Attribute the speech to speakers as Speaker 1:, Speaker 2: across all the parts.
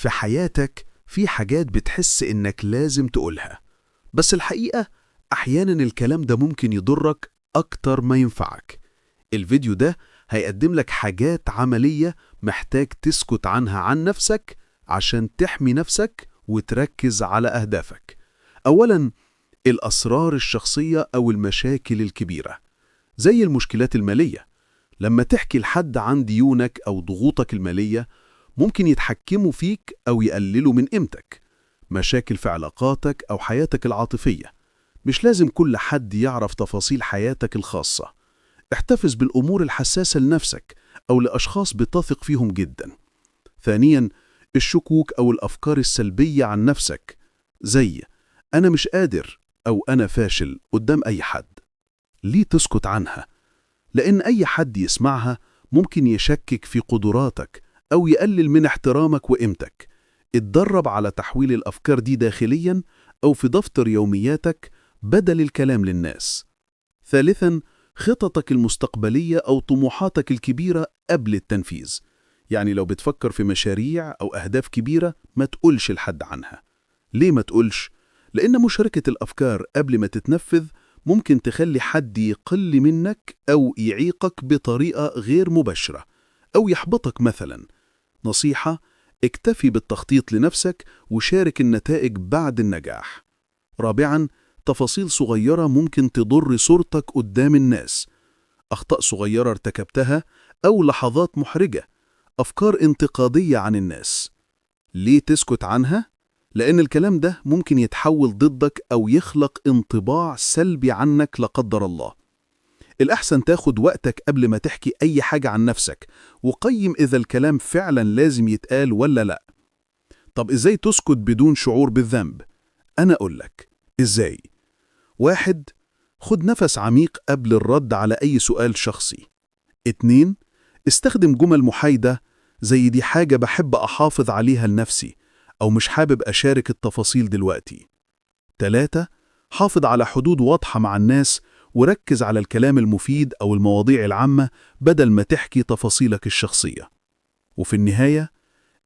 Speaker 1: في حياتك في حاجات بتحس إنك لازم تقولها، بس الحقيقة أحياناً الكلام ده ممكن يضرك أكتر ما ينفعك. الفيديو ده هيقدم لك حاجات عملية محتاج تسكت عنها عن نفسك عشان تحمي نفسك وتركز على أهدافك. أولاً، الأسرار الشخصية أو المشاكل الكبيرة زي المشكلات المالية. لما تحكي لحد عن ديونك أو ضغوطك المالية ممكن يتحكموا فيك أو يقللوا من قيمتك. مشاكل في علاقاتك أو حياتك العاطفية، مش لازم كل حد يعرف تفاصيل حياتك الخاصة. احتفظ بالأمور الحساسة لنفسك أو لأشخاص بتثق فيهم جدا. ثانياً، الشكوك أو الأفكار السلبية عن نفسك زي أنا مش قادر أو أنا فاشل قدام أي حد. ليه تسكت عنها؟ لأن أي حد يسمعها ممكن يشكك في قدراتك أو يقلل من احترامك وقيمتك. اتدرب على تحويل الأفكار دي داخلياً أو في دفتر يومياتك بدل الكلام للناس. ثالثاً، خططك المستقبلية أو طموحاتك الكبيرة قبل التنفيذ. يعني لو بتفكر في مشاريع أو أهداف كبيرة ما تقولش لحد عنها. ليه ما تقولش؟ لأن مشاركة الأفكار قبل ما تتنفذ ممكن تخلي حد يقل منك أو يعيقك بطريقة غير مباشرة أو يحبطك مثلا. نصيحة: اكتفي بالتخطيط لنفسك وشارك النتائج بعد النجاح. رابعاً، تفاصيل صغيرة ممكن تضر صورتك قدام الناس. أخطاء صغيرة ارتكبتها أو لحظات محرجة، أفكار انتقادية عن الناس. ليه تسكت عنها؟ لأن الكلام ده ممكن يتحول ضدك أو يخلق انطباع سلبي عنك لا قدر الله. الأحسن تاخد وقتك قبل ما تحكي أي حاجة عن نفسك وقيم إذا الكلام فعلا لازم يتقال ولا لا. طب إزاي تسكت بدون شعور بالذنب؟ أنا أقولك إزاي. 1. خد نفس عميق قبل الرد على أي سؤال شخصي. 2. استخدم جمل محايدة زي دي حاجة بحب أحافظ عليها لنفسي أو مش حابب أشارك التفاصيل دلوقتي. 3. حافظ على حدود واضحة مع الناس وركز على الكلام المفيد أو المواضيع العامة بدل ما تحكي تفاصيلك الشخصية. وفي النهاية،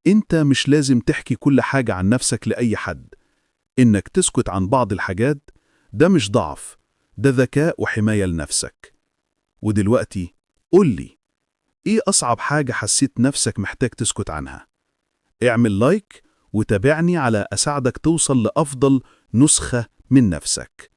Speaker 1: أنت مش لازم تحكي كل حاجة عن نفسك لأي حد. إنك تسكت عن بعض الحاجات ده مش ضعف، ده ذكاء وحماية لنفسك. ودلوقتي قول لي، إيه أصعب حاجة حسيت نفسك محتاج تسكت عنها؟ اعمل لايك وتابعني على أساعدك توصل لأفضل نسخة من نفسك.